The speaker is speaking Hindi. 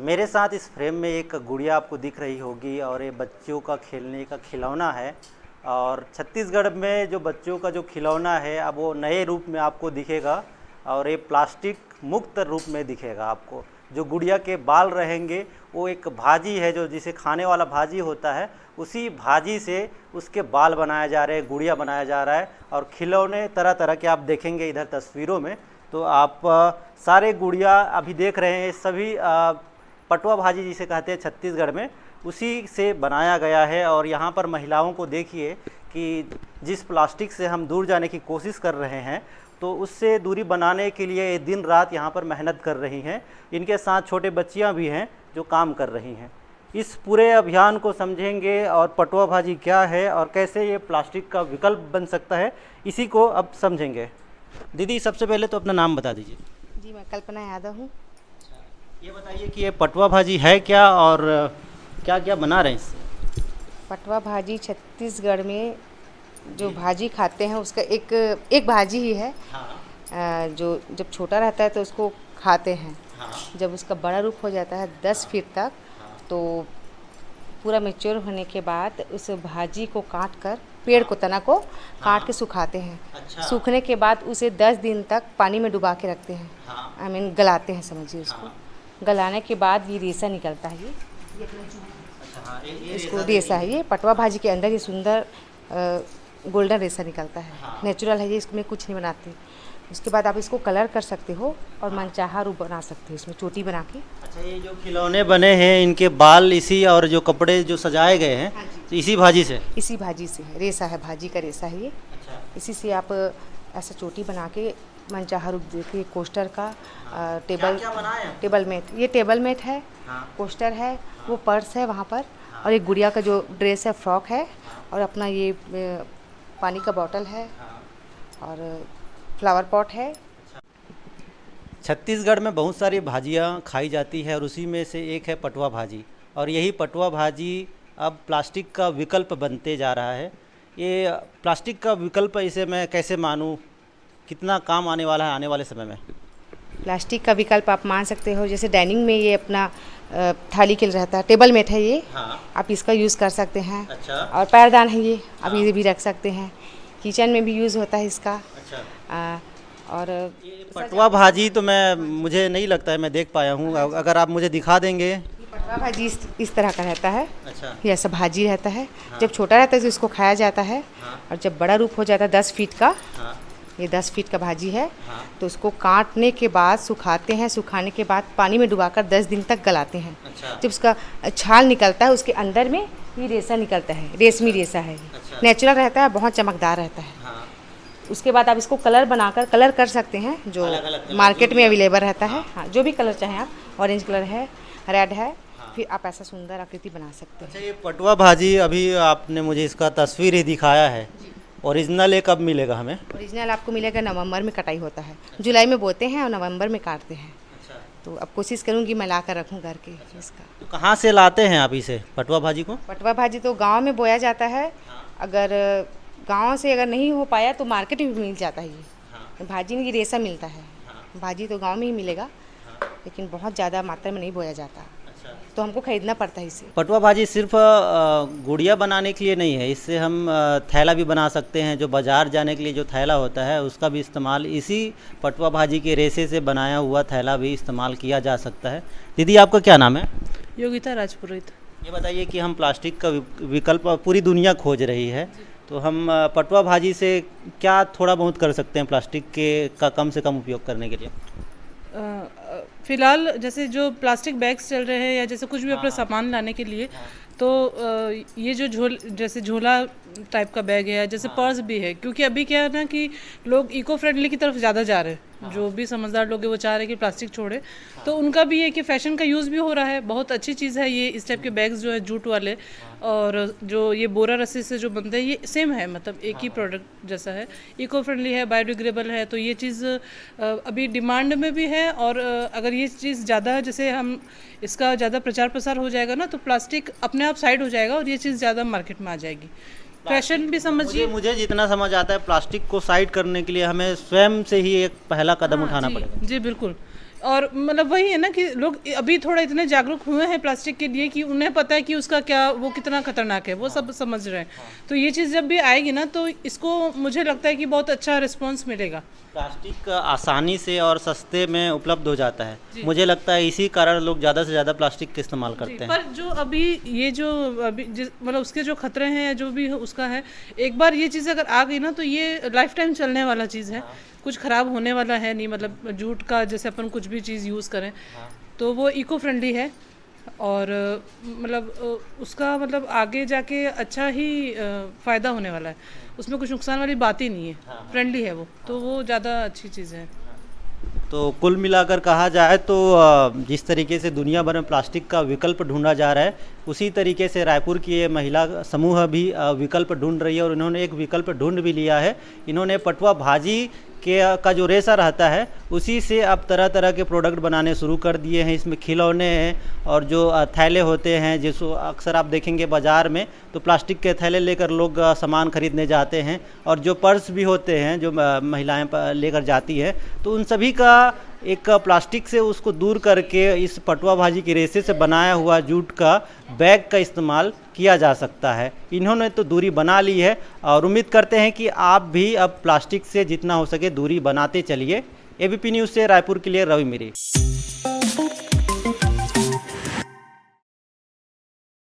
मेरे साथ इस फ्रेम में एक गुड़िया आपको दिख रही होगी और ये बच्चों का खेलने का खिलौना है। और छत्तीसगढ़ में जो बच्चों का जो खिलौना है अब वो नए रूप में आपको दिखेगा और ये प्लास्टिक मुक्त रूप में दिखेगा आपको। जो गुड़िया के बाल रहेंगे वो एक भाजी है, जो जिसे खाने वाला भाजी होता है, उसी भाजी से उसके बाल बनाया जा रहे हैं, गुड़िया बनाया जा रहा है। और खिलौने तरह तरह के आप देखेंगे इधर तस्वीरों में। तो आप सारे गुड़िया अभी देख रहे हैं, सभी पटुआ भाजी जिसे कहते हैं छत्तीसगढ़ में, उसी से बनाया गया है। और यहाँ पर महिलाओं को देखिए कि जिस प्लास्टिक से हम दूर जाने की कोशिश कर रहे हैं, तो उससे दूरी बनाने के लिए दिन रात यहाँ पर मेहनत कर रही हैं। इनके साथ छोटे बच्चियाँ भी हैं जो काम कर रही हैं। इस पूरे अभियान को समझेंगे और पटुआ भाजी क्या है और कैसे ये प्लास्टिक का विकल्प बन सकता है, इसी को अब समझेंगे। दीदी, सबसे पहले तो अपना नाम बता दीजिए। जी, मैं कल्पना यादव हूँ। ये बताइए कि ये पटुआ भाजी है क्या और क्या क्या बना रहे हैं इससे? पटुआ भाजी छत्तीसगढ़ में जो भाजी खाते हैं उसका एक भाजी ही है। हाँ। जो जब छोटा रहता है तो उसको खाते हैं। हाँ। जब उसका बड़ा रूप हो जाता है 10 फीट तक, तो पूरा मैच्योर होने के बाद उस भाजी को काट कर, पेड़ को, तना को काट के सुखाते हैं। अच्छा। सूखने के बाद उसे 10 दिन तक पानी में डुबा के रखते हैं। हाँ। आई मीन गलाते हैं, समझिए उसको। गलाने के बाद ये रेसा निकलता है। ये अच्छा, हाँ, ये इसको रेसा है। ये पटुआ भाजी के अंदर ये सुंदर गोल्डन रेसा निकलता है। हाँ। नेचुरल है ये, इसमें कुछ नहीं बनाते। उसके बाद आप इसको कलर कर सकते हो और मनचाहा रूप बना सकते हो, इसमें चोटी बना के। अच्छा, ये जो खिलौने बने हैं इनके बाल इसी, और जो कपड़े जो सजाए गए हैं तो इसी भाजी से? इसी भाजी से है, रेसा है, भाजी का रेसा है ये। अच्छा। इसी से आप ऐसा चोटी बना के मनचाहा रूप देखिए। कोस्टर का क्या बनाया? टेबल मैट, ये टेबल मैट है। हाँ। कोस्टर है, वो पर्स है वहाँ पर। और एक गुड़िया का जो ड्रेस है, फ्रॉक है। और अपना ये पानी का बॉटल है। और फ्लावर पॉट है। छत्तीसगढ़ में बहुत सारी भाजियाँ खाई जाती है और उसी में से एक है पटुआ भाजी। और यही पटुआ भाजी अब प्लास्टिक का विकल्प बनते जा रहा है। ये प्लास्टिक का विकल्प इसे मैं कैसे मानूँ, कितना काम आने वाला है आने वाले समय में? प्लास्टिक का विकल्प आप मान सकते हो, जैसे डाइनिंग में ये अपना थाली के लिए रहता है, टेबल मैट है ये। हाँ। आप इसका यूज़ कर सकते हैं। अच्छा। और पैरदान है ये, आप हाँ। ये भी रख सकते हैं। किचन में भी यूज़ होता है इसका। अच्छा। और ये पटुआ भाजी तो मुझे नहीं लगता है मैं देख पाया हूँ, अगर आप मुझे दिखा देंगे। ये पटुआ भाजी इस तरह का रहता है। अच्छा। ये ऐसा भाजी रहता है। हाँ। जब छोटा रहता है तो इसको खाया जाता है। हाँ। और जब बड़ा रूप हो जाता है 10 फीट का, हाँ। ये 10 फीट का भाजी है। हाँ। तो उसको काटने के बाद सुखाते हैं। सुखाने के बाद पानी में डुबाकर 10 दिन तक गलाते हैं। अच्छा। जब उसका छाल निकलता है, उसके अंदर में ये रेसा निकलता है, रेशमी रेसा है। अच्छा। नेचुरल रहता है, बहुत चमकदार रहता है। हाँ। उसके बाद आप इसको कलर बनाकर कलर कर सकते हैं, जो अलग-अलग कलर मार्केट जो में भी अवेलेबल रहता है। हाँ। हाँ, जो भी कलर चाहें आप। ऑरेंज कलर है, रेड है। फिर आप ऐसा सुंदर आकृति बना सकते हैं। अच्छा, ये पटुआ भाजी अभी आपने मुझे इसका तस्वीर ही दिखाया है, ओरिजिनल ये कब मिलेगा हमें? ओरिजिनल आपको मिलेगा, नवंबर में कटाई होता है। जुलाई में बोते हैं और नवंबर में काटते हैं। अच्छा। तो अब कोशिश करूँगी मैं ला कर रखूँ घर के इसका। तो कहाँ से लाते हैं आप इसे, पटुआ भाजी को? पटुआ भाजी तो गांव में बोया जाता है। अगर गांव से अगर नहीं हो पाया तो मार्केट में भी मिल जाता है ये। भाजी में ये रेसा मिलता है। भाजी तो गांव में ही मिलेगा, लेकिन बहुत ज़्यादा मात्रा में नहीं बोया जाता, तो हमको खरीदना पड़ता है इसे। पटुआ भाजी सिर्फ गुड़िया बनाने के लिए नहीं है, इससे हम थैला भी बना सकते हैं। जो बाज़ार जाने के लिए जो थैला होता है उसका भी इस्तेमाल, इसी पटुआ भाजी के रेसे से बनाया हुआ थैला भी इस्तेमाल किया जा सकता है। दीदी, आपका क्या नाम है? योगिता राजपुरोहित। ये बताइए कि हम प्लास्टिक का विकल्प पूरी दुनिया खोज रही है, तो हम पटुआ भाजी से क्या थोड़ा बहुत कर सकते हैं प्लास्टिक का कम से कम उपयोग करने के लिए? फ़िलहाल जैसे जो प्लास्टिक बैग्स चल रहे हैं या जैसे कुछ भी अपना सामान लाने के लिए, तो ये जो जैसे झोला टाइप का बैग है, जैसे पर्स भी है। क्योंकि अभी क्या है ना कि लोग इको फ्रेंडली की तरफ ज़्यादा जा रहे हैं। जो भी समझदार लोग हैं वो चाह रहे हैं कि प्लास्टिक छोड़े। तो उनका भी है कि फ़ैशन का यूज़ भी हो रहा है। बहुत अच्छी चीज़ है ये, इस टाइप के बैग्स जो है जूट वाले। और जो ये बोरा रस्सी से जो बनते हैं, ये सेम है, मतलब एक ही प्रोडक्ट जैसा है। इको फ्रेंडली है, बायोडिग्रेडेबल है। तो ये चीज़ अभी डिमांड में भी है। और अगर ये चीज़ ज़्यादा, जैसे हम इसका ज़्यादा प्रचार प्रसार हो जाएगा ना, तो प्लास्टिक अपने आप साइड हो जाएगा और ये चीज़ ज़्यादा मार्केट में आ जाएगी। फैशन भी समझिए। मुझे जितना समझ आता है, प्लास्टिक को साइड करने के लिए हमें स्वयं से ही एक पहला कदम उठाना पड़ेगा। जी बिल्कुल, और मतलब वही है ना कि लोग अभी थोड़ा इतने जागरूक हुए हैं प्लास्टिक के लिए कि उन्हें पता है कि उसका क्या, वो कितना खतरनाक है, वो सब समझ रहे हैं। तो ये चीज़ जब भी आएगी ना तो इसको मुझे लगता है कि बहुत अच्छा रिस्पॉन्स मिलेगा। प्लास्टिक आसानी से और सस्ते में उपलब्ध हो जाता है, मुझे लगता है इसी कारण लोग ज़्यादा से ज़्यादा प्लास्टिक का इस्तेमाल करते हैं। पर जो अभी ये जो अभी मतलब उसके जो खतरे हैं या जो भी उसका है, एक बार ये चीज़ अगर आ गई ना तो ये लाइफ टाइम चलने वाला चीज़ है, कुछ ख़राब होने वाला है नहीं। मतलब जूट का जैसे अपन कुछ भी चीज़ यूज़ करें तो वो इको फ्रेंडली है और मतलब उसका मतलब आगे जाके अच्छा ही फ़ायदा होने वाला है, उसमें कुछ नुकसान वाली बात ही नहीं है, फ्रेंडली है वो, तो वो ज़्यादा अच्छी चीज़ है। तो कुल मिलाकर कहा जाए तो जिस तरीके से दुनिया भर में प्लास्टिक का विकल्प ढूंढा जा रहा है, उसी तरीके से रायपुर की ये महिला समूह भी विकल्प ढूंढ रही है और इन्होंने एक विकल्प ढूंढ भी लिया है। इन्होंने पटुआ भाजी का जो रेशा रहता है उसी से अब तरह तरह के प्रोडक्ट बनाने शुरू कर दिए हैं। इसमें खिलौने हैं और जो थैले होते हैं, जिसको अक्सर आप देखेंगे बाज़ार में तो प्लास्टिक के थैले लेकर लोग सामान खरीदने जाते हैं, और जो पर्स भी होते हैं जो महिलाएं लेकर जाती है, तो उन सभी का एक प्लास्टिक से उसको दूर करके इस पटुआ भाजी के रेशे से बनाया हुआ जूट का बैग का इस्तेमाल किया जा सकता है। इन्होंने तो दूरी बना ली है और उम्मीद करते हैं कि आप भी अब प्लास्टिक से जितना हो सके दूरी बनाते चलिए। एबीपी न्यूज़ से रायपुर के लिए रवि मिरी।